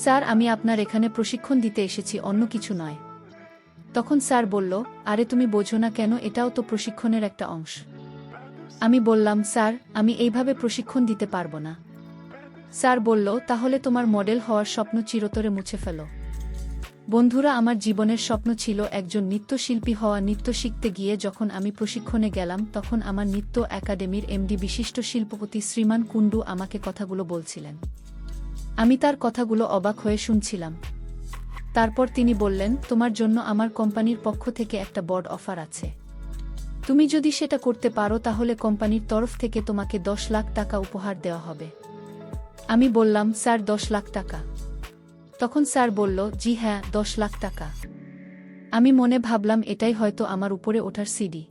Sir, আমি আপনার এখানে প্রশিক্ষণ দিতে এসেছি, অন্য কিছু নয়। তখন স্যার বলল, আরে তুমি বোঝো না কেন, এটাও তো প্রশিক্ষণের একটা অংশ। আমি বললাম, স্যার, আমি এইভাবে প্রশিক্ষণ দিতে পারবো না। স্যার বলল, তাহলে তোমার মডেল হওয়ার স্বপ্ন চিরতরে মুছে ফেলো। বন্ধুরা, আমার জীবনের স্বপ্ন ছিল একজন নৃত্যশিল্পী হওয়া। নৃত্য শিখতে গিয়ে যখন আমি প্রশিক্ষণে গেলাম, তখন আমার নৃত্য একাডেমির এমডি বিশিষ্ট শিল্পপতি শ্রীমান কুণ্ডু আমাকে কথাগুলো বলছিলেন। আমি তার কথাগুলো অবাক হয়ে শুনছিলাম। তারপর তিনি বললেন, তোমার জন্য আমার কোম্পানির পক্ষ থেকে একটা বড় অফার আছে। তুমি যদি সেটা করতে পারো তাহলে কোম্পানির তরফ থেকে তোমাকে 10 লাখ টাকা উপহার দেওয়া হবে। আমি বললাম, স্যার, 10 লাখ টাকা? তখন স্যার বলল, জি হ্যাঁ, 10 লাখ টাকা। আমি মনে ভাবলাম এটাই হয়তো আমার উপরে ওঠার সিডি।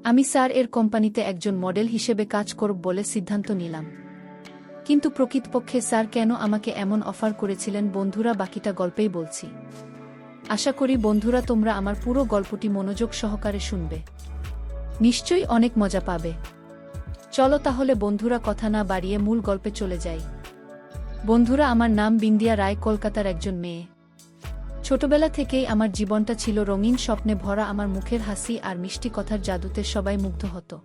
আমি স্যার এর কোম্পানিতে একজন মডেল হিসেবে কাজ করব বলে সিদ্ধান্ত নিলাম। কিন্তু প্রকৃতপক্ষে স্যার কেন আমাকে এমন অফার করেছিলেন, বন্ধুরা, বাকিটা গল্পেই বলছি। আশা করি বন্ধুরা তোমরা আমার পুরো গল্পটি মনোযোগ সহকারে শুনবে। নিশ্চয়ই অনেক মজা পাবে। চলো তাহলে বন্ধুরা, কথা না বাড়িয়ে মূল গল্পে চলে যাই। বন্ধুরা, আমার নাম বিন্দিয়া রায়, কলকাতার একজন মেয়ে। ছোটবেলা থেকেই আমার জীবনটা ছিল রঙিন স্বপ্নে ভরা। আমার মুখের হাসি আর মিষ্টি কথার জাদুতে সবাই মুগ্ধ হতো।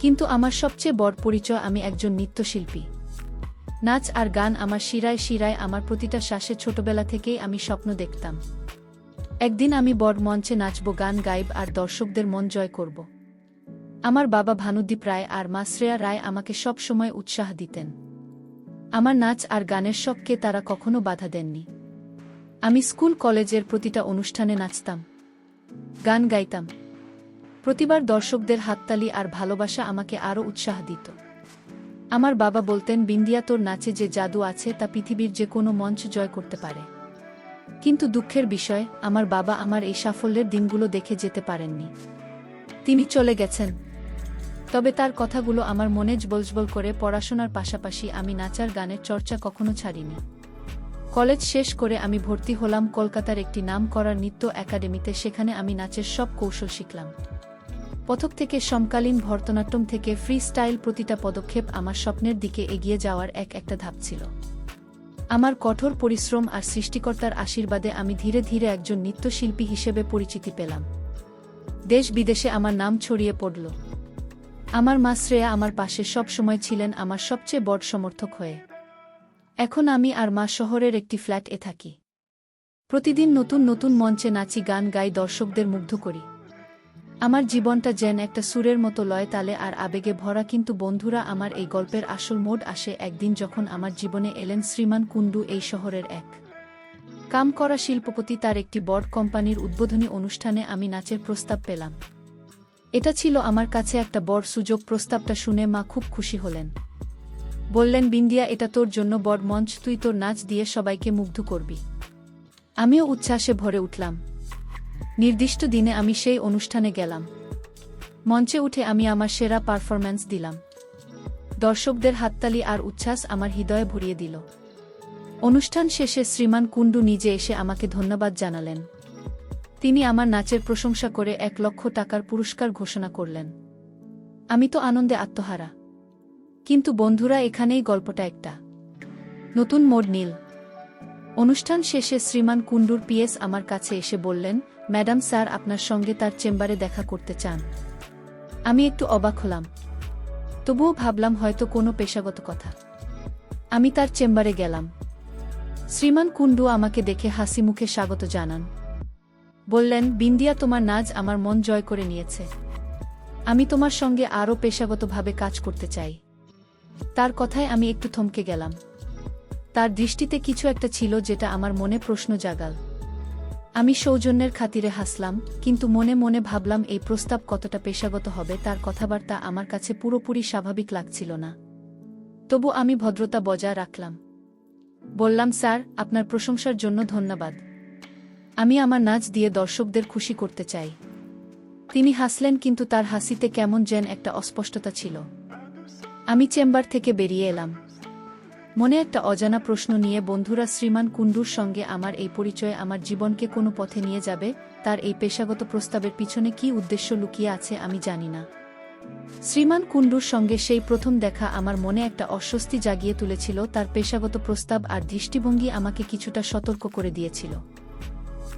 কিন্তু আমার সবচেয়ে বড় পরিচয়, আমি একজন নৃত্যশিল্পী। নাচ আর গান আমার শিরায় শিরায়, আমার প্রতিটা শ্বাসে। ছোটবেলা থেকেই আমি স্বপ্ন দেখতাম একদিন আমি বড় মঞ্চে নাচব, গান গাইব আর দর্শকদের মন জয় করব। আমার বাবা ভানুদীপ রায় আর মা শ্রেয়া রায় আমাকে সব সময় উৎসাহ দিতেন। আমার নাচ আর গানের শখকে তারা কখনো বাধা দেননি। আমি স্কুল কলেজের প্রতিটা অনুষ্ঠানে নাচতাম, গান গাইতাম। প্রতিবার দর্শকদের হাততালি আর ভালোবাসা আমাকে আরও উৎসাহ দিত। আমার বাবা বলতেন, বিন্দিয়া, তোর নাচে যে জাদু আছে তা পৃথিবীর যে কোনো মঞ্চ জয় করতে পারে। কিন্তু দুঃখের বিষয়, আমার বাবা আমার এই সাফল্যের দিনগুলো দেখে যেতে পারেননি। তিনি চলে গেছেন। তবে তার কথাগুলো আমার মনে জবলজবল করে। পড়াশোনার পাশাপাশি আমি নাচার গানের চর্চা কখনো ছাড়িনি। কলেজ শেষ করে আমি ভর্তি হলাম কলকাতার একটি নামকরা নৃত্য একাডেমিতে। সেখানে আমি নাচের সব কৌশল শিখলাম। কথক থেকে সমকালীন, ভরতনাট্যম থেকে ফ্রি স্টাইল, প্রতিটা পদক্ষেপ আমার স্বপ্নের দিকে এগিয়ে যাওয়ার একটা ধাপ ছিল। আমার কঠোর পরিশ্রম আর সৃষ্টিকর্তার আশীর্বাদে আমি ধীরে ধীরে একজন নৃত্যশিল্পী হিসেবে পরিচিতি পেলাম। দেশ বিদেশে আমার নাম ছড়িয়ে পড়ল। আমার মা শ্রেয়া আমার পাশে সব সময় ছিলেন, আমার সবচেয়ে বড় সমর্থক হয়ে। এখন আমি আর মা শহরের একটি ফ্ল্যাটে থাকি। প্রতিদিন নতুন নতুন মঞ্চে নাচি, গান গাই, দর্শকদের মুগ্ধ করি। আমার জীবনটা যেন একটা সুরের মতো লয়, তালে আর আবেগে ভরা। কিন্তু বন্ধুরা, আমার এই গল্পের আসল মোড় আসে একদিন যখন আমার জীবনে এলেন শ্রীমান কুণ্ডু। এই শহরের এক কাম করা শিল্পপতি। তার একটি বড় কোম্পানির উদ্বোধনী অনুষ্ঠানে আমি নাচের প্রস্তাব পেলাম। এটা ছিল আমার কাছে একটা বড় সুযোগ। প্রস্তাবটা শুনে মা খুব খুশি হলেন। বললেন, বিন্দিয়া, এটা তোর জন্য বড় মঞ্চ, তুই তোর নাচ দিয়ে সবাইকে মুগ্ধ করবি। আমিও উচ্ছ্বাসে ভরে উঠলাম। নির্দিষ্ট দিনে আমি সেই অনুষ্ঠানে গেলাম। মঞ্চে উঠে আমি আমার সেরা পারফরম্যান্স দিলাম। দর্শকদের হাততালি আর উচ্ছ্বাস আমার হৃদয়ে ভরিয়ে দিল। অনুষ্ঠান শেষে শ্রীমান কুণ্ডু নিজে এসে আমাকে ধন্যবাদ জানালেন। তিনি আমার নাচের প্রশংসা করে 1 লক্ষ টাকার পুরস্কার ঘোষণা করলেন। আমি তো আনন্দে আত্মহারা। কিন্তু বন্ধুরা, এখানেই গল্পটা একটা নতুন মোড় নিল। অনুষ্ঠান শেষে শ্রীমান কুণ্ডুর পিএস আমার কাছে এসে বললেন, ম্যাডাম, স্যার আপনার সঙ্গে তার চেম্বারে দেখা করতে চান। আমি একটু অবাক হলাম, তবুও ভাবলাম হয়তো কোনো পেশাগত কথা। আমি তার চেম্বারে গেলাম। শ্রীমান কুণ্ডু আমাকে দেখে হাসি মুখে স্বাগত জানান। বললেন, বিন্দিয়া, তোমার নাচ আমার মন জয় করে নিয়েছে। আমি তোমার সঙ্গে আরও পেশাগতভাবে কাজ করতে চাই। তার কথায় আমি একটু থমকে গেলাম। তার দৃষ্টিতে কিছু একটা ছিল যেটা আমার মনে প্রশ্ন জাগাল। আমি সৌজন্যের খাতিরে হাসলাম, কিন্তু মনে মনে ভাবলাম এই প্রস্তাব কতটা পেশাগত হবে। তার কথাবার্তা আমার কাছে পুরোপুরি স্বাভাবিক লাগছিল না। তবু আমি ভদ্রতা বজায় রাখলাম। বললাম, স্যার, আপনার প্রশংসার জন্য ধন্যবাদ। আমি আমার নাচ দিয়ে দর্শকদের খুশি করতে চাই। তিনি হাসলেন, কিন্তু তার হাসিতে কেমন যেন একটা অস্পষ্টতা ছিল। আমি চেম্বার থেকে বেরিয়ে এলাম, মনে একটা অজানা প্রশ্ন নিয়ে। বন্ধুরা, শ্রীমান কুণ্ডুর সঙ্গে আমার এই পরিচয় আমার জীবনকে কোনো পথে নিয়ে যাবে। তার এই পেশাগত প্রস্তাবের পিছনে কী উদ্দেশ্য লুকিয়ে আছে আমি জানি না। শ্রীমান কুণ্ডুর সঙ্গে সেই প্রথম দেখা আমার মনে একটা অস্বস্তি জাগিয়ে তুলেছিল। তার পেশাগত প্রস্তাব আর দৃষ্টিভঙ্গি আমাকে কিছুটা সতর্ক করে দিয়েছিল।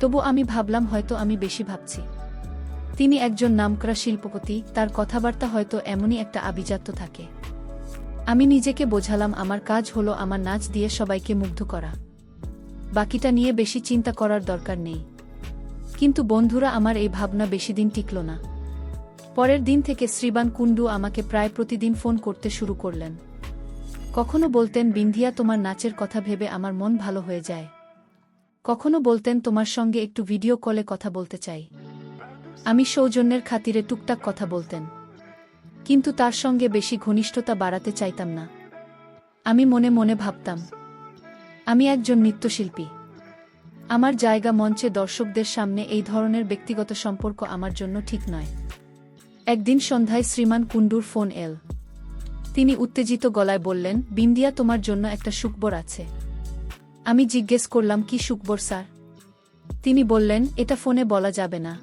তবু আমি ভাবলাম হয়তো আমি বেশি ভাবছি। তিনি একজন নামকরা শিল্পপতি, তার কথাবার্তা হয়তো এমনই একটা আভিজাত্য থাকে। আমি নিজেকে বোঝালাম আমার কাজ হলো আমার নাচ দিয়ে সবাইকে মুগ্ধ করা, বাকিটা নিয়ে বেশি চিন্তা করার দরকার নেই। কিন্তু বন্ধুরা, আমার এই ভাবনা বেশি দিন টিকল না। পরের দিন থেকে শ্রীমান কুণ্ডু আমাকে প্রায় প্রতিদিন ফোন করতে শুরু করলেন। কখনো বলতেন, বিন্ধিয়া, তোমার নাচের কথা ভেবে আমার মন ভালো হয়ে যায়। কখনো বলতেন, তোমার সঙ্গে একটু ভিডিও কলে কথা বলতে চাই। আমি সৌজন্যের খাতিরে টুকটাক কথা বলতেন, কিন্তু তার সঙ্গে বেশি ঘনিষ্ঠতা বাড়াতে চাইতাম না। আমি মনে মনে ভাবতাম, আমি একজন নৃত্যশিল্পী, আমার জায়গা মঞ্চে, দর্শকদের সামনে। এই ধরনের ব্যক্তিগত সম্পর্ক আমার জন্য ঠিক নয়। একদিন সন্ধ্যায় শ্রীমান কুণ্ডুর ফোন এল। তিনি উত্তেজিত গলায় বললেন, বিন্দিয়া, তোমার জন্য একটা সুখবর আছে। আমি জিজ্ঞেস করলাম, কি সুখবর স্যার? তিনি বললেন, এটা ফোনে বলা যাবে না।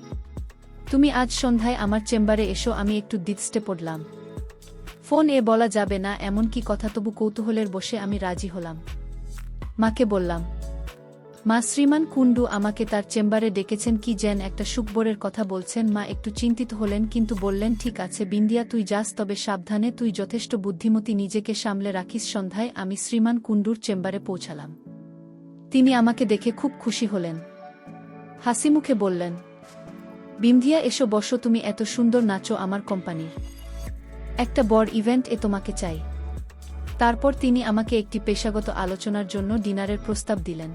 তুমি আজ সন্ধ্যায় আমার চেম্বারে এসো। আমি একটু দ্বিধা পড়লাম। ফোন এ বলা যাবে না এমন কি কথা? তবু কৌতূহলের বসে আমি রাজি হলাম। মাকে বললাম, মা, শ্রীমান কুণ্ডু আমাকে তার চেম্বারে ডেকেছেন, কি যেন একটা সুখবরের কথা বলছেন। মা একটু চিন্তিত হলেন, কিন্তু বললেন, ঠিক আছে বিন্দিয়া, তুই যাস, তবে সাবধানে, তুই যথেষ্ট বুদ্ধিমতী, নিজেকে সামলে রাখিস। সন্ধ্যায় আমি শ্রীমান কুণ্ডুর চেম্বারে পৌঁছালাম। তিনি আমাকে দেখে খুব খুশি হলেন। হাসিমুখে বললেন, বিন্ধিয়া, এসো বসো, তুমি এত সুন্দর নাচো, আমার কোম্পানির একটা বড় ইভেন্ট এ তোমাকে চাই। তারপর তিনি আমাকে একটি পেশাগত আলোচনার জন্য ডিনারের প্রস্তাব দিলেন।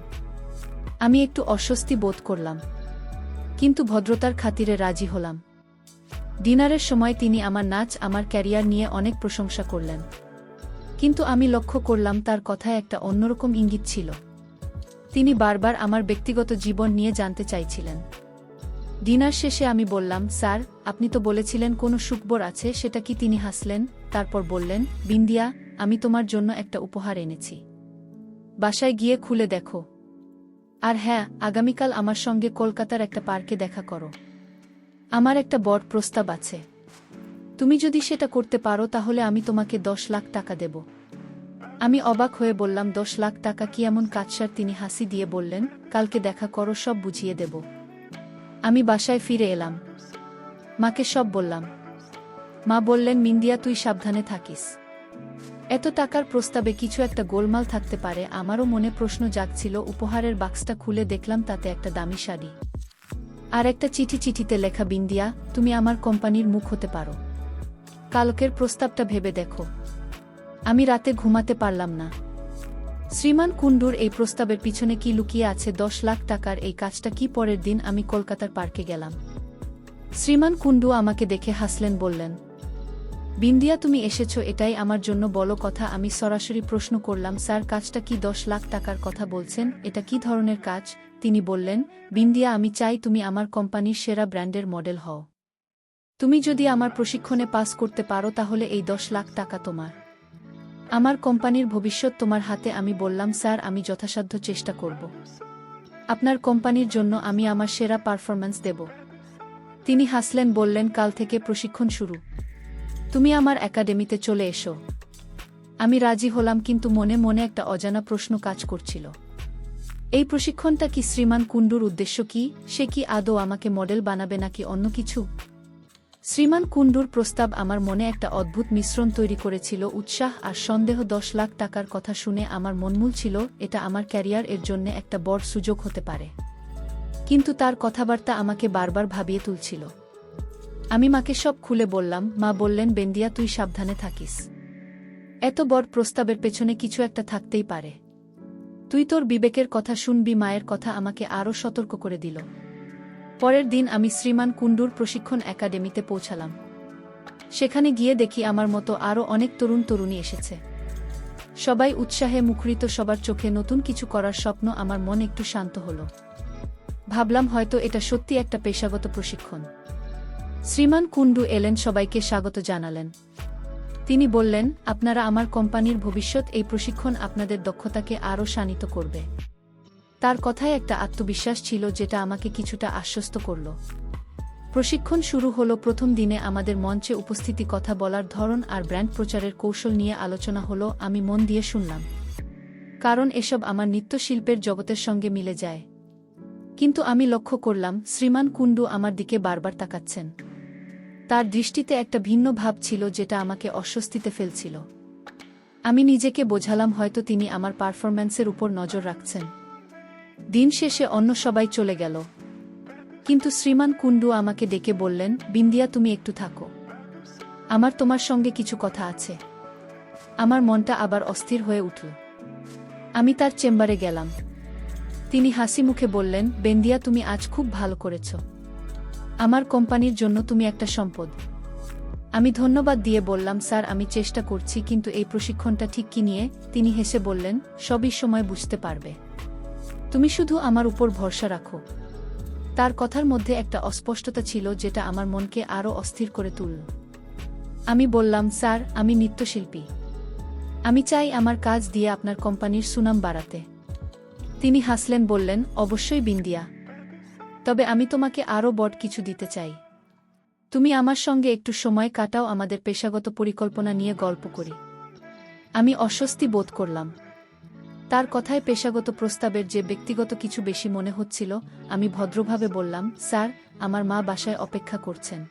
আমি একটু অস্বস্তি বোধ করলাম, কিন্তু ভদ্রতার খাতিরে রাজি হলাম। ডিনারের সময় তিনি আমার নাচ, আমার ক্যারিয়ার নিয়ে অনেক প্রশংসা করলেন, কিন্তু আমি লক্ষ্য করলাম তার কথায় একটা অন্যরকম ইঙ্গিত ছিল। তিনি বারবার আমার ব্যক্তিগত জীবন নিয়ে জানতে চাইছিলেন। ডিনার শেষে আমি বললাম, স্যার, আপনি তো বলেছিলেন কোনো সুখবর আছে, সেটা কি? তিনি হাসলেন, তারপর বললেন, বিন্দিয়া, আমি তোমার জন্য একটা উপহার এনেছি। বাসায় গিয়ে খুলে দেখো। আর হ্যাঁ, আগামীকাল আমার সঙ্গে কলকাতার একটা পার্কে দেখা করো। আমার একটা বড় প্রস্তাব আছে। তুমি যদি সেটা করতে পারো তাহলে আমি তোমাকে 10 লাখ টাকা দেব। আমি অবাক হয়ে বললাম, 10 লাখ টাকা কি এমন কাজ স্যার? তিনি হাসি দিয়ে বললেন, কালকে দেখা করো, সব বুঝিয়ে দেব। আমি বাসায় ফিরে এলাম, মাকে সব বললাম। মা বললেন, মিন্দিয়া, তুই সাবধানে থাকিস। এত টাকার প্রস্তাবে কিছু একটা গোলমাল থাকতে পারে। আমারও মনে প্রশ্ন জাগছিল। উপহারের বাক্সটা খুলে দেখলাম তাতে একটা দামি শাড়ি আর একটা চিঠি। চিঠিতে লেখা, বিন্দিয়া, তুমি আমার কোম্পানির মুখ হতে পারো। কালকের প্রস্তাবটা ভেবে দেখো। আমি রাতে ঘুমাতে পারলাম না। শ্রীমান কুণ্ডুর এই প্রস্তাবের পিছনে কি লুকিয়ে আছে? 10 লাখ টাকার এই কাজটা কি? পরের দিন আমি কলকাতার পার্কে গেলাম। শ্রীমান কুণ্ডু আমাকে দেখে হাসলেন, বললেন, বিন্দিয়া, তুমি এসেছো, এটাই আমার জন্য বড় কথা। আমি সরাসরি প্রশ্ন করলাম, স্যার, কাজটা কি? 10 লাখ টাকার কথা বলছেন, এটা কি ধরনের কাজ? তিনি বললেন, বিন্দিয়া, আমি চাই তুমি আমার কোম্পানির সেরা ব্র্যান্ডের মডেল হও। তুমি যদি আমার প্রশিক্ষণে পাস করতে পারো তাহলে এই 10 লাখ টাকা তোমার। আমার কোম্পানির ভবিষ্যৎ তোমার হাতে। আমি বললাম, স্যার, আমি যথাসাধ্য চেষ্টা করব। আপনার কোম্পানির জন্য আমি আমার সেরা পারফরম্যান্স দেব। তিনি হাসলেন, বললেন, কাল থেকে প্রশিক্ষণ শুরু। তুমি আমার একাডেমিতে চলে এসো। আমি রাজি হলাম, কিন্তু মনে মনে একটা অজানা প্রশ্ন কাজ করছিল। এই প্রশিক্ষণটা কি? শ্রীমান কুণ্ডুর উদ্দেশ্য কি? সে কি আদৌ আমাকে মডেল বানাবে নাকি অন্য কিছু? শ্রীমান কুণ্ডুর প্রস্তাব আমার মনে একটা অদ্ভুত মিশ্রণ তৈরি করেছিল, উৎসাহ আর সন্দেহ। 10 লাখ টাকার কথা শুনে আমার মনমূল ছিল, এটা আমার ক্যারিয়ার এর জন্য একটা বড় সুযোগ হতে পারে। কিন্তু তার কথাবার্তা আমাকে বারবার ভাবিয়ে তুলছিল। আমি মাকে সব খুলে বললাম। মা বললেন, বেন্দিয়া, তুই সাবধানে থাকিস। এত বড় প্রস্তাবের পেছনে কিছু একটা থাকতেই পারে। তুই তোর বিবেকের কথা শুনবি। মায়ের কথা আমাকে আরও সতর্ক করে দিল। পরের দিন আমি শ্রীমান কুণ্ডুর প্রশিক্ষণ একাডেমিতে পৌঁছালাম। সেখানে গিয়ে দেখি আমার মতো আরও অনেক তরুণ তরুণী এসেছে। সবাই উৎসাহে মুখরিত, সবার চোখে নতুন কিছু করার স্বপ্ন। আমার মন একটু শান্ত হলো। ভাবলাম, হয়তো এটা সত্যি একটা পেশাগত প্রশিক্ষণ। শ্রীমান কুণ্ডু এলেন, সবাইকে স্বাগত জানালেন। তিনি বললেন, আপনারা আমার কোম্পানির ভবিষ্যৎ। এই প্রশিক্ষণ আপনাদের দক্ষতাকে আরও শানিত করবে। তার কথায় একটা আত্মবিশ্বাস ছিল যেটা আমাকে কিছুটা আশ্বস্ত করল। প্রশিক্ষণ শুরু হলো। প্রথম দিনে আমাদের মঞ্চে উপস্থিতি, কথা বলার ধরন আর ব্র্যান্ড প্রচারের কৌশল নিয়ে আলোচনা হলো। আমি মন দিয়ে শুনলাম, কারণ এসব আমার নৃত্যশিল্পের জগতের সঙ্গে মিলে যায়। কিন্তু আমি লক্ষ্য করলাম শ্রীমান কুণ্ডু আমার দিকে বারবার তাকাচ্ছেন। তার দৃষ্টিতে একটা ভিন্ন ভাব ছিল যেটা আমাকে অস্বস্তিতে ফেলছিল। আমি নিজেকে বোঝালাম হয়তো তিনি আমার পারফরম্যান্সের উপর নজর রাখছেন। দিন শেষে অন্য সবাই চলে গেল, কিন্তু শ্রীমান কুণ্ডু আমাকে ডেকে বললেন, বিন্দিয়া তুমি একটু থাকো, আমার তোমার সঙ্গে কিছু কথা আছে। আমার মনটা আবার অস্থির হয়ে উঠল। আমি তার চেম্বারে গেলাম। তিনি হাসি মুখে বললেন, বেন্দিয়া তুমি আজ খুব ভালো করেছ, আমার কোম্পানির জন্য তুমি একটা সম্পদ। আমি ধন্যবাদ দিয়ে বললাম, স্যার আমি চেষ্টা করছি, কিন্তু এই প্রশিক্ষণটা ঠিক কি নিয়ে? তিনি হেসে বললেন, সবই সময় বুঝতে পারবে, তুমি শুধু আমার উপর ভরসা রাখো। তার কথার মধ্যে একটা অস্পষ্টতা ছিল যেটা আমার মনকে আরও অস্থির করে তুলল। আমি বললাম, স্যার আমি নৃত্যশিল্পী, আমি চাই আমার কাজ দিয়ে আপনার কোম্পানির সুনাম বাড়াতে। তিনি হাসলেন, বললেন, অবশ্যই বিন্দিয়া, তবে আমি তোমাকে আরও বড় কিছু দিতে চাই। তুমি আমার সঙ্গে একটু সময় কাটাও, আমাদের পেশাগত পরিকল্পনা নিয়ে গল্প করি। আমি অস্বস্তি বোধ করলাম। তার কথায় পেশাগত প্রস্তাবের যে ব্যক্তিগত কিছু বেশি মনে হচ্ছিল। আমি ভদ্রভাবে বললাম, স্যার আমার মা বাসায় অপেক্ষা করছেন,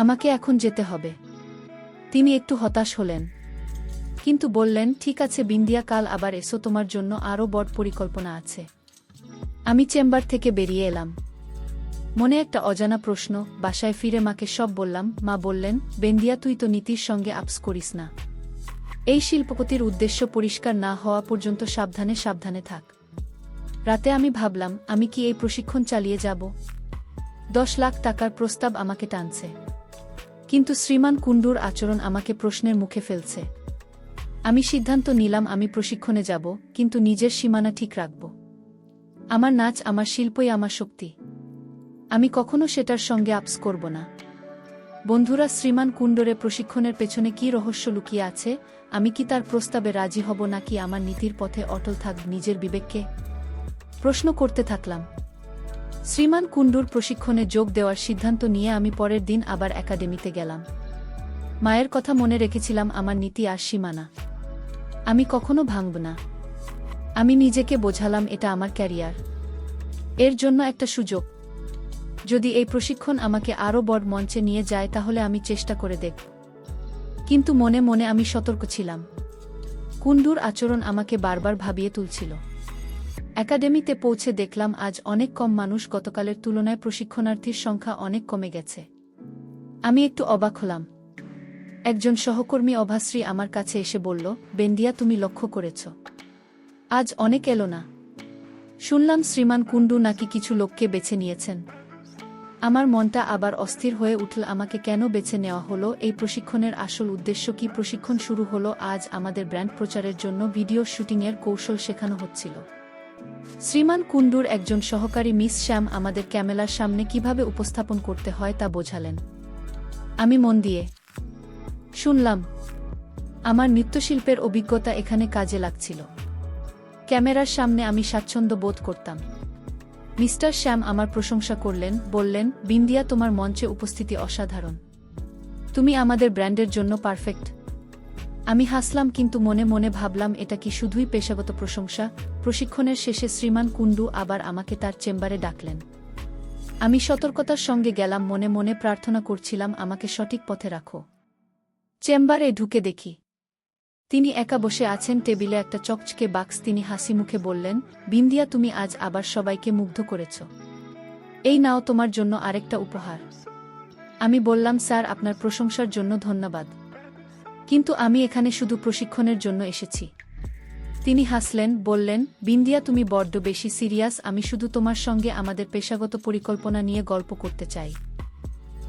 আমাকে এখন যেতে হবে। তিনি একটু হতাশ হলেন, কিন্তু বললেন, ঠিক আছে বিন্দিয়া, কাল আবার এসো, তোমার জন্য আরও বড় পরিকল্পনা আছে। আমি চেম্বার থেকে বেরিয়ে এলাম, মনে একটা অজানা প্রশ্ন। বাসায় ফিরে মাকে সব বললাম। মা বললেন, বেন্দিয়া তুই তো নীতির সঙ্গে আপস করিস না, এই শিল্পপতির উদ্দেশ্য পরিষ্কার না হওয়া পর্যন্ত সাবধানে সাবধানে থাক। রাতে আমি ভাবলাম, আমি কি এই প্রশিক্ষণ চালিয়ে যাব? 10 লাখ টাকার প্রস্তাব আমাকে টানছে, কিন্তু শ্রীমান কুণ্ডুর আচরণ আমাকে প্রশ্নের মুখে ফেলছে। আমি সিদ্ধান্ত নিলাম, আমি প্রশিক্ষণে যাব, কিন্তু নিজের সীমানা ঠিক রাখব। আমার নাচ, আমার শিল্পই আমার শক্তি, আমি কখনো সেটার সঙ্গে আপস করব না। বন্ধুরা, শ্রীমান কুণ্ডুরে প্রশিক্ষণের পেছনে কি রহস্য লুকিয়ে আছে? আমি কি তার প্রস্তাবে রাজি হব, নাকি আমার নীতির পথে অটল থাকব? নিজের বিবেককে প্রশ্ন করতে থাকলাম। শ্রীমান কুণ্ডুর প্রশিক্ষণে যোগ দেওয়ার সিদ্ধান্ত নিয়ে আমি পরের দিন আবার একাডেমিতে গেলাম। মায়ের কথা মনে রেখেছিলাম, আমার নীতি আর সীমানা আমি কখনো ভাঙব না। আমি নিজেকে বোঝালাম, এটা আমার ক্যারিয়ার, এর জন্য একটা সুযোগ। যদি এই প্রশিক্ষণ আমাকে আরও বড় মঞ্চে নিয়ে যায় তাহলে আমি চেষ্টা করে দেখব। কিন্তু মনে মনে আমি সতর্ক ছিলাম। কুণ্ডুর আচরণ আমাকে বারবার ভাবিয়ে তুলছিল। একাডেমিতে পৌঁছে দেখলাম আজ অনেক কম মানুষ, গতকালের তুলনায় প্রশিক্ষণার্থীর সংখ্যা অনেক কমে গেছে। আমি একটু অবাক হলাম। একজন সহকর্মী অভাশ্রী আমার কাছে এসে বলল, বেন্দিয়া তুমি লক্ষ্য করেছ, আজ অনেক এলো না। শুনলাম শ্রীমান কুণ্ডু নাকি কিছু লোককে বেছে নিয়েছেন। আমার মনটা আবার অস্থির হয়ে উঠল। আমাকে কেন বেছে নেওয়া হলো? এই প্রশিক্ষণের আসল উদ্দেশ্য কি? প্রশিক্ষণ শুরু হলো। আজ আমাদের ব্র্যান্ড প্রচারের জন্য ভিডিও শুটিংয়ের কৌশল শেখানো হচ্ছিল। শ্রীমান কুণ্ডুর একজন সহকারী মিস শ্যাম আমাদের ক্যামেরার সামনে কিভাবে উপস্থাপন করতে হয় তা বোঝালেন। আমি মন দিয়ে শুনলাম। আমার নৃত্যশিল্পের অভিজ্ঞতা এখানে কাজে লাগছিল। ক্যামেরার সামনে আমি স্বাচ্ছন্দ্য বোধ করতাম। মিস্টার শ্যাম আমার প্রশংসা করলেন, বললেন, বিন্দিয়া তোমার মঞ্চে উপস্থিতি অসাধারণ, তুমি আমাদের ব্র্যান্ডের জন্য পারফেক্ট। আমি হাসলাম, কিন্তু মনে মনে ভাবলাম, এটা কি শুধুই পেশাগত প্রশংসা? প্রশিক্ষণের শেষে শ্রীমান কুণ্ডু আবার আমাকে তার চেম্বারে ডাকলেন। আমি সতর্কতার সঙ্গে গেলাম, মনে মনে প্রার্থনা করছিলাম, আমাকে সঠিক পথে রাখো। চেম্বারে ঢুকে দেখি তিনি একা বসে আছেন, টেবিলে একটা চকচকে বাক্স। তিনি হাসি মুখে বললেন, বিন্দিয়া তুমি আজ আবার সবাইকে মুগ্ধ করেছ, এই নাও তোমার জন্য আরেকটা উপহার। আমি বললাম, স্যার আপনার প্রশংসার জন্য ধন্যবাদ, কিন্তু আমি এখানে শুধু প্রশিক্ষণের জন্য এসেছি। তিনি হাসলেন, বললেন, বিন্দিয়া তুমি বড্ড বেশি সিরিয়াস, আমি শুধু তোমার সঙ্গে আমাদের পেশাগত পরিকল্পনা নিয়ে গল্প করতে চাই।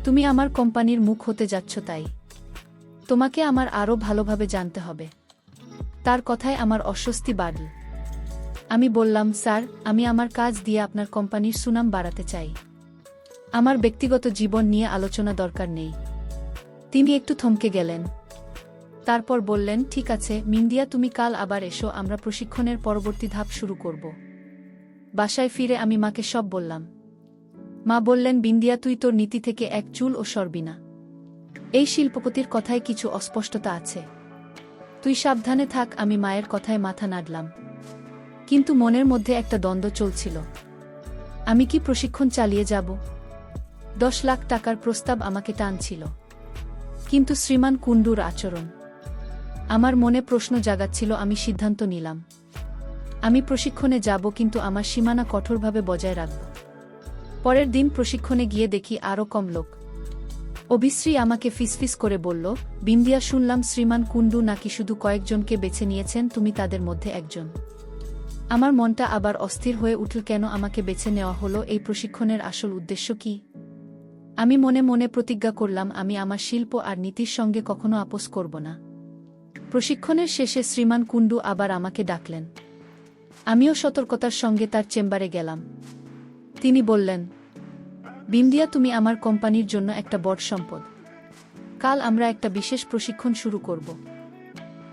তুমি আমার কোম্পানির মুখ হতে যাচ্ছ, তাই তোমাকে আমার আরও ভালোভাবে জানতে হবে। তার কথায় আমার অস্বস্তি বাড়ল। আমি বললাম, স্যার আমি আমার কাজ দিয়ে আপনার কোম্পানির সুনাম বাড়াতে চাই, আমার ব্যক্তিগত জীবন নিয়ে আলোচনা দরকার নেই। তিনি একটু থমকে গেলেন, তারপর বললেন, ঠিক আছে বিন্দিয়া, তুমি কাল আবার এসো, আমরা প্রশিক্ষণের পরবর্তী ধাপ শুরু করব। বাসায় ফিরে আমি মাকে সব বললাম। মা বললেন, বিন্দিয়া, তুই তোর নীতি থেকে এক চুলও সরবি না। এই শিল্পপতির কথায় কিছু অস্পষ্টতা আছে। তুই সাবধানে থাক। আমি মায়ের কথায় মাথা নাড়লাম, কিন্তু মনের মধ্যে একটা দ্বন্দ্ব চলছিল। আমি কি প্রশিক্ষণ চালিয়ে যাব? 10 লাখ টাকার প্রস্তাব আমাকে টানছিল, কিন্তু শ্রীমান কুণ্ডুর আচরণ আমার মনে প্রশ্ন জাগাচ্ছিল। আমি সিদ্ধান্ত নিলাম, আমি প্রশিক্ষণে যাব, কিন্তু আমার সীমানা কঠোরভাবে বজায় রাখব। পরের দিন প্রশিক্ষণে গিয়ে দেখি আরও কম লোক। অভিশ্রী আমাকে ফিসফিস করে বলল, বিন্দিয়া, শুনলাম শ্রীমান কুণ্ডু নাকি শুধু কয়েকজনকে বেছে নিয়েছেন, তুমি তাদের মধ্যে একজন। আমার মনটা আবার অস্থির হয়ে উঠল। কেন আমাকে বেছে নেওয়া হলো? এই প্রশিক্ষণের আসল উদ্দেশ্য কি? আমি মনে মনে প্রতিজ্ঞা করলাম, আমি আমার শিল্প আর নীতির সঙ্গে কখনো আপোস করব না। প্রশিক্ষণের শেষে শ্রীমান কুণ্ডু আবার আমাকে ডাকলেন। আমিও সতর্কতার সঙ্গে তার চেম্বারে গেলাম। তিনি বললেন, বিন্দিয়া, তুমি আমার কোম্পানির জন্য একটা বড় সম্পদ। কাল আমরা একটা বিশেষ প্রশিক্ষণ শুরু করব।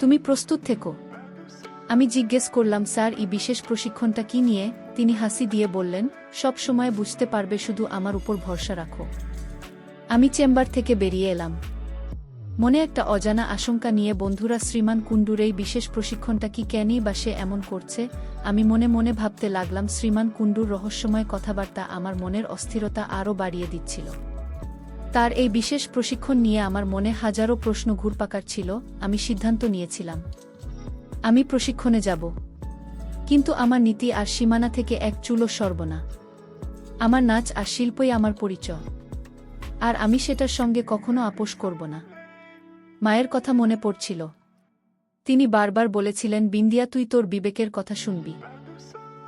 তুমি প্রস্তুত থেকো। আমি জিজ্ঞেস করলাম, স্যার, এই বিশেষ প্রশিক্ষণটা কি নিয়ে? তিনি হাসি দিয়ে বললেন, সব সময় বুঝতে পারবে, শুধু আমার উপর ভরসা রাখো। আমি চেম্বার থেকে বেরিয়ে এলাম, মনে একটা অজানা আশঙ্কা নিয়ে। বন্ধুরা, শ্রীমান কুণ্ডুর এই বিশেষ প্রশিক্ষণটা কি? কেনই বা সে এমন করছে? আমি মনে মনে ভাবতে লাগলাম। শ্রীমান কুণ্ডুর রহস্যময় কথাবার্তা আমার মনের অস্থিরতা আরও বাড়িয়ে দিচ্ছিল। তার এই বিশেষ প্রশিক্ষণ নিয়ে আমার মনে হাজারো প্রশ্ন ঘুরপাক ছিল। আমি সিদ্ধান্ত নিয়েছিলাম, আমি প্রশিক্ষণে যাব, কিন্তু আমার নীতি আর সীমানা থেকে এক চুলও সরব না। আমার নাচ আর শিল্পই আমার পরিচয়, আর আমি সেটার সঙ্গে কখনো আপোস করব না। মায়ের কথা মনে পড়ছিল। তিনি বারবার বলেছিলেন, বিন্দিয়া, তুই তোর বিবেকের কথা শুনবি।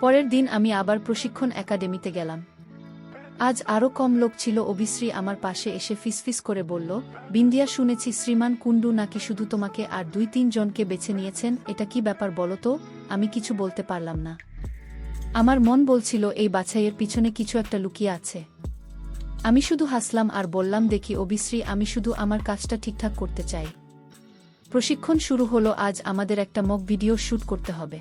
পরের দিন আমি আবার প্রশিক্ষণ একাডেমিতে গেলাম। আজ আরও কম লোক ছিল। অভিশ্রী আমার পাশে এসে ফিসফিস করে বলল, বিন্দিয়া, শুনেছি শ্রীমান কুণ্ডু নাকি শুধু তোমাকে আর 2-3 জনকে বেছে নিয়েছেন। এটা কি ব্যাপার বলো তো? আমি কিছু বলতে পারলাম না। আমার মন বলছিল, এই বাছাইয়ের পিছনে কিছু একটা লুকিয়ে আছে। আমি শুধু হাসলাম আর বললাম, দেখি অভিশ্রী, আমি শুধু আমার কাজটা ঠিকঠাক করতে চাই। প্রশিক্ষণ শুরু হলো। আজ আমাদের একটা মক ভিডিও শুট করতে হবে।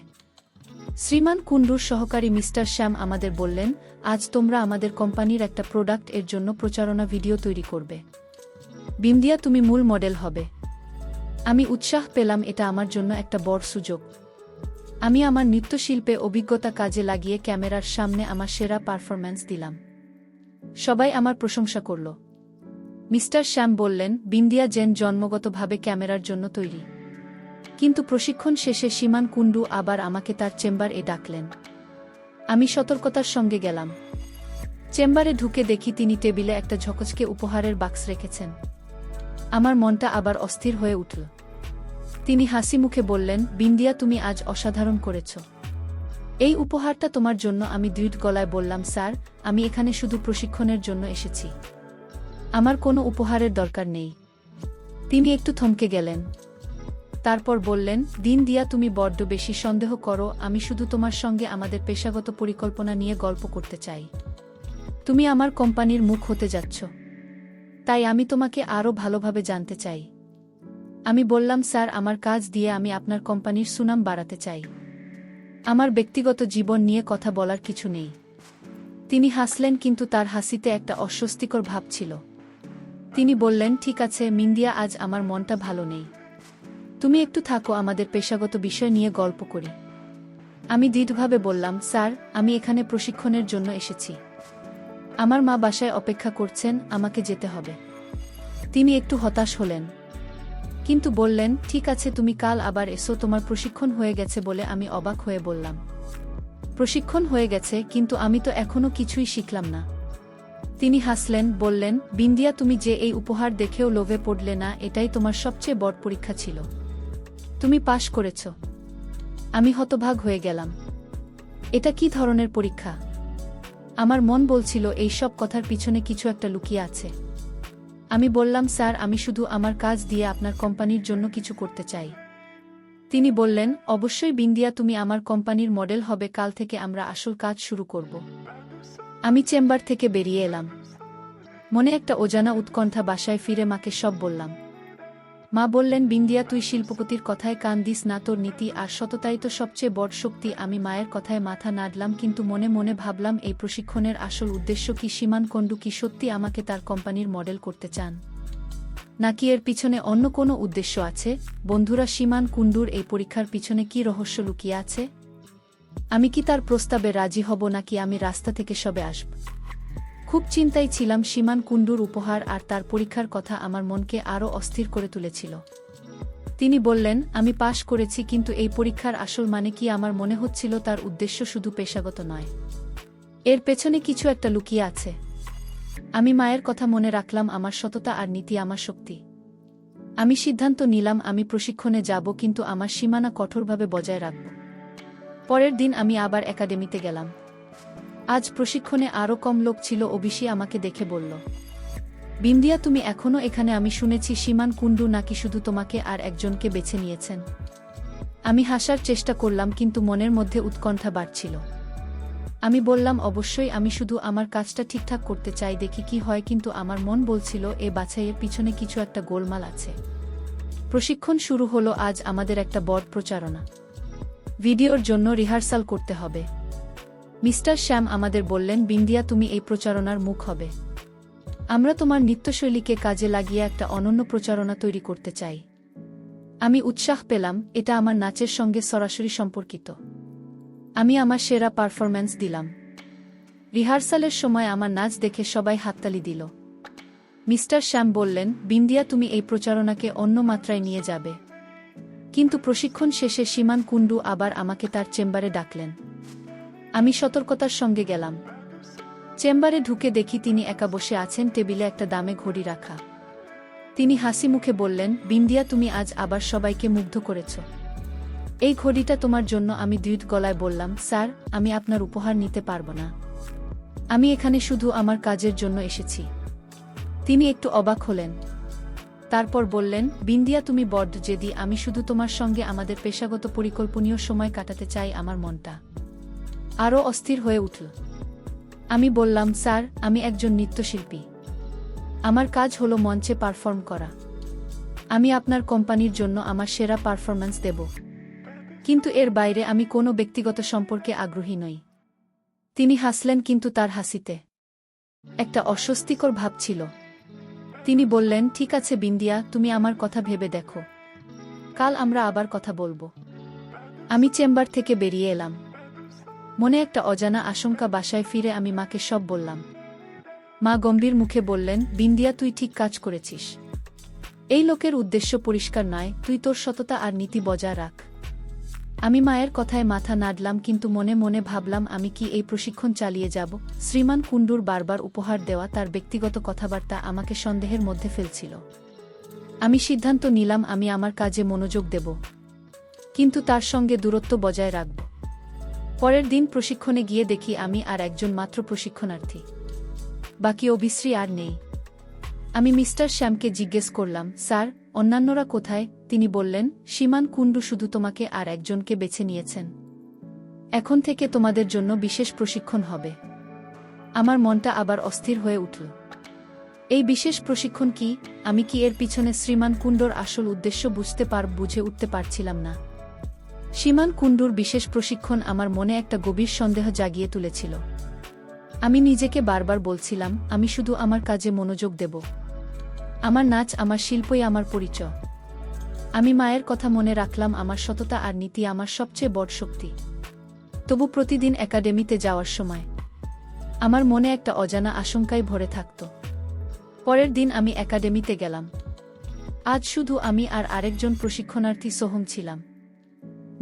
শ্রীমান কুণ্ডুর সহকারী মিস্টার শ্যাম আমাদের বললেন, আজ তোমরা আমাদের কোম্পানির একটা প্রোডাক্ট এর জন্য প্রচারণা ভিডিও তৈরি করবে। বিন্দিয়া, তুমি মূল মডেল হবে। আমি উৎসাহ পেলাম, এটা আমার জন্য একটা বড় সুযোগ। আমি আমার নৃত্যশিল্পে অভিজ্ঞতা কাজে লাগিয়ে ক্যামেরার সামনে আমার সেরা পারফরম্যান্স দিলাম। সবাই আমার প্রশংসা করল। মিস্টার শ্যাম বললেন, বিন্দিয়া জেন জন্মগতভাবে ক্যামেরার জন্য তৈরি। কিন্তু প্রশিক্ষণ শেষে শ্রীমান কুণ্ডু আবার আমাকে তার চেম্বারে ডাকলেন। আমি সতর্কতার সঙ্গে গেলাম। চেম্বারে ঢুকে দেখি তিনি টেবিলে একটা ঝকঝকে উপহারের বাক্স রেখেছেন। আমার মনটা আবার অস্থির হয়ে উঠল। তিনি হাসি মুখে বললেন, বিন্দিয়া, তুমি আজ অসাধারণ করেছ। এই উপহারটা তোমার জন্য। আমি দৃঢ় গলায় বললাম, স্যার, আমি এখানে শুধু প্রশিক্ষণের জন্য এসেছি। আমার কোনো উপহারের দরকার নেই। তিনি একটু থমকে গেলেন, তারপর বললেন, বিন্দিয়া, তুমি বড্ড বেশি সন্দেহ করো। আমি শুধু তোমার সঙ্গে আমাদের পেশাগত পরিকল্পনা নিয়ে গল্প করতে চাই। তুমি আমার কোম্পানির মুখ হতে যাচ্ছ, তাই আমি তোমাকে আরও ভালোভাবে জানতে চাই। আমি বললাম, স্যার, আমার কাজ দিয়ে আমি আপনার কোম্পানির সুনাম বাড়াতে চাই। আমার ব্যক্তিগত জীবন নিয়ে কথা বলার কিছু নেই। তিনি হাসলেন, কিন্তু তার হাসিতে একটা অস্বস্তিকর ভাব ছিল। তিনি বললেন, ঠিক আছে বিন্দিয়া, আজ আমার মনটা ভালো নেই। তুমি একটু থাকো, আমাদের পেশাগত বিষয় নিয়ে গল্প করি। আমি দৃঢ়ভাবে বললাম, স্যার, আমি এখানে প্রশিক্ষণের জন্য এসেছি। আমার মা বাসায় অপেক্ষা করছেন, আমাকে যেতে হবে। তিনি একটু হতাশ হলেন, কিন্তু বললেন, ঠিক আছে, তুমি কাল আবার এসো। তোমার প্রশিক্ষণ হয়ে গেছে বলে আমি অবাক হয়ে বললাম, প্রশিক্ষণ হয়ে গেছে, কিন্তু আমি তো এখনো কিছুই শিখলাম না। তিনি হাসলেন, বললেন, বিন্দিয়া, তুমি যে এই উপহার দেখেও লোভে পড়লে না, এটাই তোমার সবচেয়ে বড় পরীক্ষা ছিল। তুমি পাশ করেছ। আমি হতভাগ হয়ে গেলাম। এটা কি ধরনের পরীক্ষা? আমার মন বলছিল, এই সব কথার পিছনে কিছু একটা লুকিয়ে আছে। আমি বললাম, স্যার, আমি শুধু আমার কাজ দিয়ে আপনার কোম্পানির জন্য কিছু করতে চাই। তিনি বললেন, অবশ্যই বিন্দিয়া, তুমি আমার কোম্পানির মডেল হবে। কাল থেকে আমরা আসল কাজ শুরু করব। আমি চেম্বার থেকে বেরিয়ে এলাম, মনে একটা অজানা উৎকণ্ঠা। বাসায় ফিরে মাকে সব বললাম। মা বললেন, বিন্দিয়া, তুই শিল্পপতির কথায় কান দিস না, তোর নীতি আর সততাই তো সবচেয়ে বড় শক্তি। আমি মায়ের কথায় মাথা নাড়লাম, কিন্তু মনে মনে ভাবলাম, এই প্রশিক্ষণের আসল উদ্দেশ্য কি? সীমান কুণ্ডু কি সত্যি আমাকে তার কোম্পানির মডেল করতে চান, নাকি এর পিছনে অন্য কোনো উদ্দেশ্য আছে? বন্ধুরা, সীমান কুণ্ডুর এই পরীক্ষার পিছনে কি রহস্য লুকিয়ে আছে? আমি কি তার প্রস্তাবে রাজি হব, নাকি আমি রাস্তা থেকে সবে আসব? খুব চিন্তায় ছিলাম। সীমান কুণ্ডুর উপহার আর তার পরীক্ষার কথা আমার মনকে আরও অস্থির করে তুলেছিল। তিনি বললেন, আমি পাশ করেছি, কিন্তু এই পরীক্ষার আসল মানে কি? আমার মনে হচ্ছিল তার উদ্দেশ্য শুধু পেশাগত নয়, এর পেছনে কিছু একটা লুকিয়ে আছে। আমি মায়ের কথা মনে রাখলাম, আমার সততা আর নীতি আমার শক্তি। আমি সিদ্ধান্ত নিলাম, আমি প্রশিক্ষণে যাব, কিন্তু আমার সীমানা কঠোরভাবে বজায় রাখব। পরের দিন আমি আবার একাডেমিতে গেলাম। আজ প্রশিক্ষণে আরও কম লোক ছিল। অবিশি আমাকে দেখে বলল, বিন্দিয়া, তুমি এখনও এখানে? আমি শুনেছি সীমান কুণ্ডু নাকি শুধু তোমাকে আর একজনকে বেছে নিয়েছেন। আমি হাসার চেষ্টা করলাম, কিন্তু মনের মধ্যে উৎকণ্ঠা বাড়ছিল। আমি বললাম, অবশ্যই, আমি শুধু আমার কাজটা ঠিকঠাক করতে চাই, দেখি কি হয়। কিন্তু আমার মন বলছিল, এ বাছাইয়ের পিছনে কিছু একটা গোলমাল আছে। প্রশিক্ষণ শুরু হলো। আজ আমাদের একটা বড় প্রচারণা, ভিডিওর জন্য রিহার্সাল করতে হবে। মিস্টার শ্যাম আমাদের বললেন, বিন্দিয়া, তুমি এই প্রচারণার মুখ হবে। আমরা তোমার নৃত্যশৈলীকে কাজে লাগিয়ে একটা অনন্য প্রচারণা তৈরি করতে চাই। আমি উৎসাহ পেলাম, এটা আমার নাচের সঙ্গে সরাসরি সম্পর্কিত। আমি আমার সেরা পারফরম্যান্স দিলাম। রিহার্সালের সময় আমার নাচ দেখে সবাই হাততালি দিল। মিস্টার শ্যাম বললেন, বিন্দিয়া, তুমি এই প্রচারণাকে অন্য মাত্রায় নিয়ে যাবে। কিন্তু প্রশিক্ষণ শেষে সীমান কুণ্ডু আবার আমাকে তার চেম্বারে ডাকলেন। আমি সতর্কতার সঙ্গে গেলাম। চেম্বারে ঢুকে দেখি তিনি একা বসে আছেন, টেবিলে একটা দামে ঘড়ি রাখা। তিনি হাসি মুখে বললেন, বিন্দিয়া, তুমি আজ আবার সবাইকে মুগ্ধ করেছ। এই ঘড়িটা তোমার জন্য। আমি দ্রুত গলায় বললাম, স্যার, আমি আপনার উপহার নিতে পারবো না। আমি এখানে শুধু আমার কাজের জন্য এসেছি। তিনি একটু অবাক হলেন। তারপর বললেন, বিন্দিয়া, তুমি বড্ড জেদি। আমি শুধু তোমার সঙ্গে আমাদের পেশাগত পরিকল্পনীয় সময় কাটাতে চাই। আমার মনটা আরও অস্থির হয়ে উঠল। আমি বললাম, স্যার, আমি একজন নৃত্যশিল্পী। আমার কাজ হলো মঞ্চে পারফর্ম করা। আমি আপনার কোম্পানির জন্য আমার সেরা পারফরম্যান্স দেব, কিন্তু এর বাইরে আমি কোনো ব্যক্তিগত সম্পর্কে আগ্রহী নই। তিনি হাসলেন, কিন্তু তার হাসিতে একটা অস্বস্তিকর ভাব ছিল। তিনি বললেন, ঠিক আছে বিন্দিয়া, তুমি আমার কথা ভেবে দেখো। কাল আমরা আবার কথা বলবো। আমি চেম্বার থেকে বেরিয়ে এলাম। মনে একটা অজানা আশঙ্কা। বাসায় ফিরে আমি মাকে সব বললাম। মা গম্ভীর মুখে বললেন, বিন্দিয়া, তুই ঠিক কাজ করেছিস। এই লোকের উদ্দেশ্য পরিষ্কার নয়। তুই তোর সততা আর নীতি বজায় রাখ। আমি মায়ের কথায় মাথা নাড়লাম, কিন্তু মনে মনে ভাবলাম, আমি কি এই প্রশিক্ষণ চালিয়ে যাব? শ্রীমান কুণ্ডুর বারবার উপহার দেওয়া, তার ব্যক্তিগত কথাবার্তা আমাকে সন্দেহের মধ্যে ফেলছিল। আমি সিদ্ধান্ত নিলাম, আমি আমার কাজে মনোযোগ দেব, কিন্তু তার সঙ্গে দূরত্ব বজায় রাখব। পরের দিন প্রশিক্ষণে গিয়ে দেখি আমি আর একজন মাত্র প্রশিক্ষণার্থী, বাকি অভিশ্রী আর নেই। আমি মিস্টার শ্যামকে জিজ্ঞেস করলাম, স্যার, অন্যান্যরা কোথায়? তিনি বললেন, সীমান কুণ্ডু শুধু তোমাকে আর একজনকে বেছে নিয়েছেন। এখন থেকে তোমাদের জন্য বিশেষ প্রশিক্ষণ হবে। আমার মনটা আবার অস্থির হয়ে উঠল। এই বিশেষ প্রশিক্ষণ কি? আমি কি এর পিছনে শ্রীমান কুণ্ডুর আসল উদ্দেশ্য বুঝে উঠতে পারছিলাম না। সীমান কুণ্ডুর বিশেষ প্রশিক্ষণ আমার মনে একটা গভীর সন্দেহ জাগিয়ে তুলেছিল। আমি নিজেকে বারবার বলছিলাম, আমি শুধু আমার কাজে মনোযোগ দেব। আমার নাচ, আমার শিল্পই আমার পরিচয়। আমি মায়ের কথা মনে রাখলাম, আমার সততা আর নীতি আমার সবচেয়ে বড় শক্তি। তবু প্রতিদিন একাডেমিতে যাওয়ার সময় আমার মনে একটা অজানা আশঙ্কায় ভরে থাকত। পরের দিন আমি একাডেমিতে গেলাম। আজ শুধু আমি আর আরেকজন প্রশিক্ষণার্থী সোহম ছিলাম।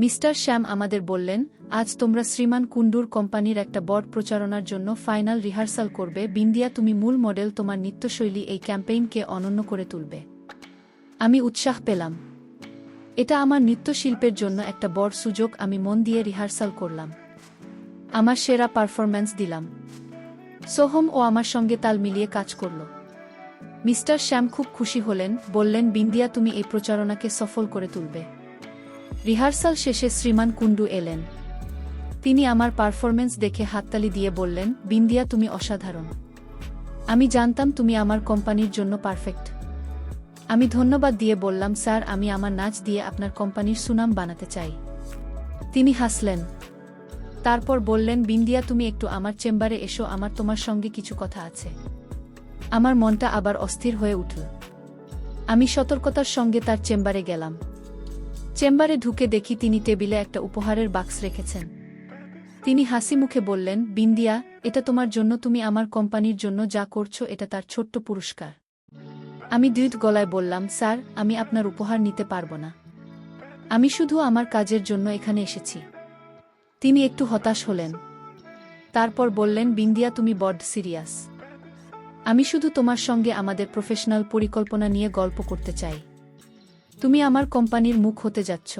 মিস্টার শ্যাম আমাদের বললেন, আজ তোমরা শ্রীমান কুণ্ডুর কোম্পানির একটা বড় প্রচারণার জন্য ফাইনাল রিহার্সাল করবে। বিন্দিয়া, তুমি মূল মডেল। তোমার নৃত্যশৈলী এই ক্যাম্পেইনকে অনন্য করে তুলবে। আমি উৎসাহ পেলাম। এটা আমার নৃত্যশিল্পের জন্য একটা বড় সুযোগ। আমি মন দিয়ে রিহার্সাল করলাম, আমার সেরা পারফরম্যান্স দিলাম। সোহম ও আমার সঙ্গে তাল মিলিয়ে কাজ করল। মিস্টার শ্যাম খুব খুশি হলেন, বললেন, বিন্দিয়া, তুমি এই প্রচারণাকে সফল করে তুলবে। রিহার্সাল শেষে শ্রীমান কুণ্ডু এলেন। তিনি আমার পারফরম্যান্স দেখে হাততালি দিয়ে বললেন, বিন্দিয়া, তুমি অসাধারণ। আমি জানতাম তুমি আমার কোম্পানির জন্য পারফেক্ট। আমি ধন্যবাদ দিয়ে বললাম, স্যার, আমি আমার নাচ দিয়ে আপনার কোম্পানির সুনাম বানাতে চাই। তিনি হাসলেন। তারপর বললেন, বিন্দিয়া, তুমি একটু আমার চেম্বারে এসো, আমার তোমার সঙ্গে কিছু কথা আছে। আমার মনটা আবার অস্থির হয়ে উঠল। আমি সতর্কতার সঙ্গে তার চেম্বারে গেলাম। চেম্বারে ঢুকে দেখি তিনি টেবিলে একটা উপহারের বাক্স রেখেছেন। তিনি হাসি মুখে বললেন, বিন্দিয়া, এটা তোমার জন্য, তুমি আমার কোম্পানির জন্য যা করছো এটা তার ছোট্ট পুরস্কার। আমি দ্রুত গলায় বললাম, স্যার, আমি আপনার উপহার নিতে পারব না। আমি শুধু আমার কাজের জন্য এখানে এসেছি। তিনি একটু হতাশ হলেন। তারপর বললেন, বিন্দিয়া, তুমি বড্ড সিরিয়াস। আমি শুধু তোমার সঙ্গে আমাদের প্রফেশনাল পরিকল্পনা নিয়ে গল্প করতে চাই। তুমি আমার কোম্পানির মুখ হতে যাচ্ছ,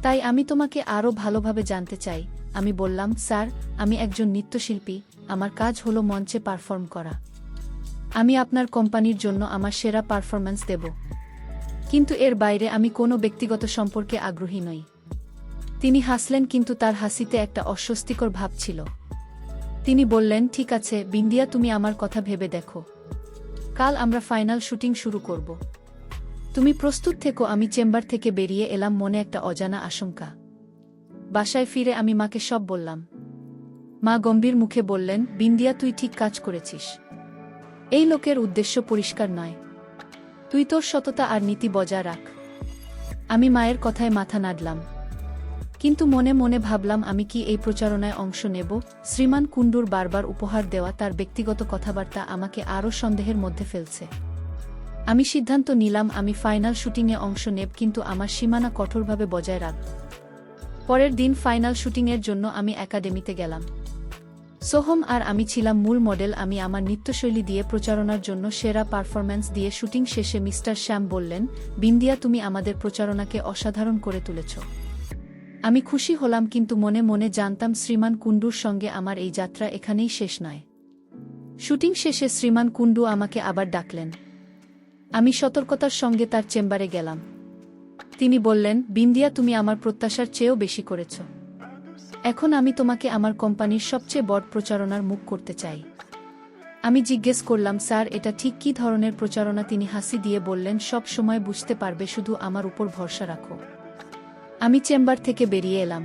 তাই আমি তোমাকে আরও ভালোভাবে জানতে চাই। আমি বললাম, স্যার, আমি একজন নৃত্যশিল্পী, আমার কাজ হলো মঞ্চে পারফর্ম করা। আমি আপনার কোম্পানির জন্য আমার সেরা পারফরম্যান্স দেব, কিন্তু এর বাইরে আমি কোনো ব্যক্তিগত সম্পর্কে আগ্রহী নই। তিনি হাসলেন, কিন্তু তার হাসিতে একটা অস্বস্তিকর ভাব ছিল। তিনি বললেন, ঠিক আছে বিন্দিয়া, তুমি আমার কথা ভেবে দেখো। কাল আমরা ফাইনাল শুটিং শুরু করব। তুমি প্রস্তুত থেকো। আমি চেম্বার থেকে বেরিয়ে এলাম, মনে একটা অজানা আশঙ্কা। বাসায় ফিরে আমি মাকে সব বললাম। মা গম্ভীর মুখে বললেন, বিন্দিয়া, তুই ঠিক কাজ করেছিস। এই লোকের উদ্দেশ্য পরিষ্কার নয়। তুই তোর সততা আর নীতি বজায় রাখ। আমি মায়ের কথায় মাথা নাড়লাম, কিন্তু মনে মনে ভাবলাম, আমি কি এই প্রচারণায় অংশ নেব? শ্রীমান কুণ্ডুর বারবার উপহার দেওয়া, তার ব্যক্তিগত কথাবার্তা আমাকে আরও সন্দেহের মধ্যে ফেলছে। আমি সিদ্ধান্ত নিলাম, আমি ফাইনাল শুটিংয়ে অংশ নেব, কিন্তু আমার সীমানা কঠোরভাবে বজায় রাখব। পরের দিন ফাইনাল শুটিংয়ের জন্য আমি একাডেমিতে গেলাম। সোহম আর আমি ছিলাম মূল মডেল। আমি আমার নৃত্যশৈলী দিয়ে প্রচারণার জন্য সেরা পারফরম্যান্স দিয়ে শুটিং শেষে মিস্টার শ্যাম বললেন, বিন্দিয়া, তুমি আমাদের প্রচারণাকে অসাধারণ করে তুলেছ। আমি খুশি হলাম, কিন্তু মনে মনে জানতাম শ্রীমান কুণ্ডুর সঙ্গে আমার এই যাত্রা এখানেই শেষ নয়। শুটিং শেষে শ্রীমান কুণ্ডু আমাকে আবার ডাকলেন। আমি সতর্কতার সঙ্গে তার চেম্বারে গেলাম। তিনি বললেন, বিন্দিয়া, তুমি আমার প্রত্যাশার চেয়েও বেশি করেছ। এখন আমি তোমাকে আমার কোম্পানির সবচেয়ে বড় প্রচারণার মুখ করতে চাই। আমি জিজ্ঞেস করলাম, স্যার, এটা ঠিক কী ধরনের প্রচারণা? তিনি হাসি দিয়ে বললেন, সব সময় বুঝতে পারবে, শুধু আমার উপর ভরসা রাখো। আমি চেম্বার থেকে বেরিয়ে এলাম,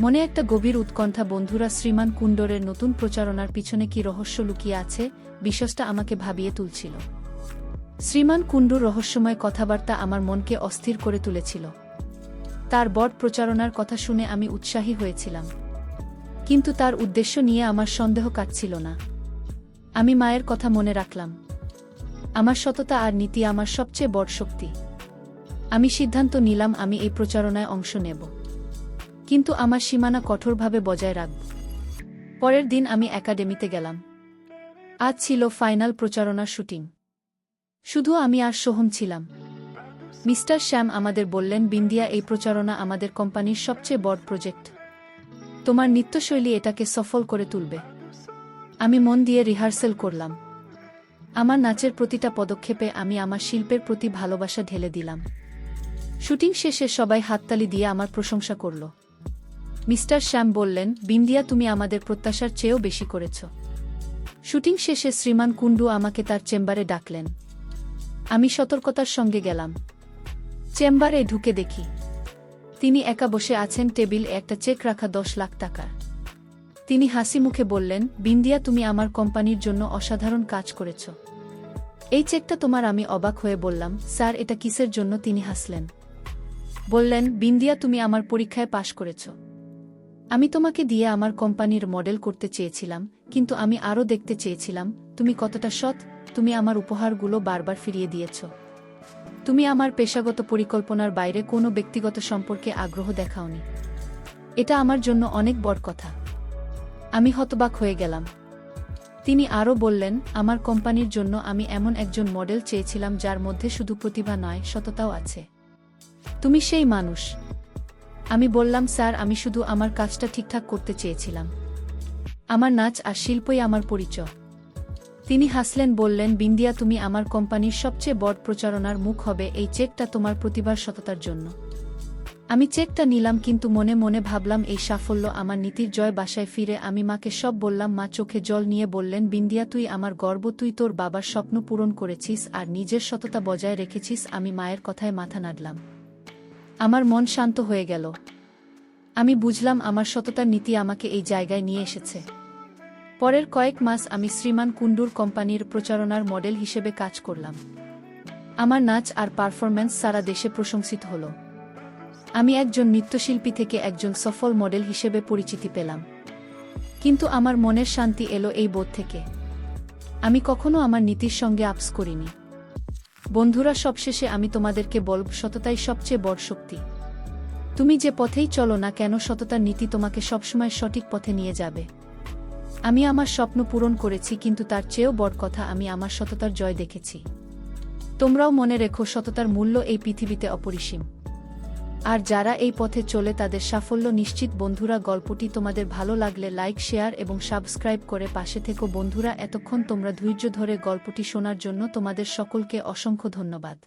মনে একটা গভীর উৎকণ্ঠা। বন্ধুরা, শ্রীমান কুণ্ডরের নতুন প্রচারণার পিছনে কি রহস্য লুকিয়ে আছে? বিষয়টা আমাকে ভাবিয়ে তুলছিল। শ্রীমান কুণ্ডুর রহস্যময় কথাবার্তা আমার মনকে অস্থির করে তুলেছিল। তার বড় প্রচারণার কথা শুনে আমি উৎসাহী হয়েছিলাম, কিন্তু তার উদ্দেশ্য নিয়ে আমার সন্দেহ কাটছিল না। আমি মায়ের কথা মনে রাখলাম। আমার সততা আর নীতি আমার সবচেয়ে বড় শক্তি। আমি সিদ্ধান্ত নিলাম, আমি এই প্রচারণায় অংশ নেব, কিন্তু আমার সীমানা কঠোরভাবে বজায় রাখব। পরের দিন আমি একাডেমিতে গেলাম। আজ ছিল ফাইনাল প্রচারণার শুটিং। শুধু আমি আর সোহম ছিলাম। মিস্টার শ্যাম আমাদের বললেন, বিন্দিয়া, এই প্রচারণা আমাদের কোম্পানির সবচেয়ে বড় প্রজেক্ট। তোমার নৃত্যশৈলী এটাকে সফল করে তুলবে। আমি মন দিয়ে রিহার্সেল করলাম। আমার নাচের প্রতিটা পদক্ষেপে আমি আমার শিল্পের প্রতি ভালোবাসা ঢেলে দিলাম। শুটিং শেষে সবাই হাততালি দিয়ে আমার প্রশংসা করল। মিস্টার শ্যাম বললেন, বিন্দিয়া, তুমি আমাদের প্রত্যাশার চেয়েও বেশি করেছ। শুটিং শেষে শ্রীমান কুণ্ডু আমাকে তার চেম্বারে ডাকলেন। আমি সতর্কতার সঙ্গে গেলাম। চেম্বারে ঢুকে দেখি তিনি একা বসে আছেন, টেবিলে একটা চেক রাখা 10 লাখ টাকার। তিনি হাসি মুখে বললেন, বিন্দিয়া, তুমি আমার কোম্পানির জন্য অসাধারণ কাজ করেছ। এই চেকটা তোমার। আমি অবাক হয়ে বললাম, স্যার, এটা কিসের জন্য? তিনি হাসলেন, বললেন, বিন্দিয়া, তুমি আমার পরীক্ষায় পাশ করেছ। আমি তোমাকে দিয়ে আমার কোম্পানির মডেল করতে চেয়েছিলাম, কিন্তু আমি আরও দেখতে চেয়েছিলাম তুমি কতটা সৎ। তুমি আমার উপহারগুলো বারবার ফিরিয়ে দিয়েছ। তুমি আমার পেশাগত পরিকল্পনার বাইরে কোনো ব্যক্তিগত সম্পর্কে আগ্রহ দেখাওনি। এটা আমার জন্য অনেক বড় কথা। আমি হতবাক হয়ে গেলাম। তিনি আরও বললেন, আমার কোম্পানির জন্য আমি এমন একজন মডেল চেয়েছিলাম যার মধ্যে শুধু প্রতিভা নয়, সততাও আছে। তুমি সেই মানুষ। আমি বললাম, স্যার, আমি শুধু আমার কাজটা ঠিকঠাক করতে চেয়েছিলাম। আমার নাচ আর শিল্পই আমার পরিচয়। তিনি হাসলেন, বললেন, বিন্দিয়া, তুমি আমার কোম্পানির সবচেয়ে বড় প্রচারণার মুখ হবে। এই চেকটা তোমার প্রতিভার সততার জন্য। আমি চেকটা নিলাম, কিন্তু মনে মনে ভাবলাম এই সাফল্য আমার নীতির জয়। বাসায় ফিরে আমি মাকে সব বললাম। মা চোখে জল নিয়ে বললেন, বিন্দিয়া, তুই আমার গর্ব, তুই তোর বাবার স্বপ্ন পূরণ করেছিস আর নিজের সততা বজায় রেখেছিস। আমি মায়ের কথায় মাথা নাড়লাম। আমার মন শান্ত হয়ে গেল। আমি বুঝলাম আমার সততার নীতি আমাকে এই জায়গায় নিয়ে এসেছে। পরের কয়েক মাস আমি শ্রীমান কুণ্ডুর কোম্পানির প্রচারণার মডেল হিসেবে কাজ করলাম। আমার নাচ আর পারফরম্যান্স সারা দেশে প্রশংসিত হল। আমি একজন নৃত্যশিল্পী থেকে একজন সফল মডেল হিসেবে পরিচিতি পেলাম। কিন্তু আমার মনের শান্তি এলো এই বোধ থেকে। আমি কখনো আমার নীতির সঙ্গে আপস করিনি। বন্ধুরা, সবশেষে আমি তোমাদেরকে বলব, সততাই সবচেয়ে বড় শক্তি। তুমি যে পথেই চলো না কেন, সততার নীতি তোমাকে সবসময় সঠিক পথে নিয়ে যাবে। আমি আমার স্বপ্ন পূরণ করেছি, কিন্তু তার চেয়েও বড় কথা, আমি আমার সততার জয় দেখেছি। তোমরাও মনে রেখো, সততার মূল্য এই পৃথিবীতে অপরিসীম। আর যারা এই পথে চলে তাদের সাফল্য নিশ্চিত। বন্ধুরা, গল্পটি তোমাদের ভালো লাগলে লাইক, শেয়ার এবং সাবস্ক্রাইব করে পাশে থেকো। বন্ধুরা, এতক্ষণ তোমরা ধৈর্য ধরে গল্পটি শোনার জন্য তোমাদের সকলকে অসংখ্য ধন্যবাদ।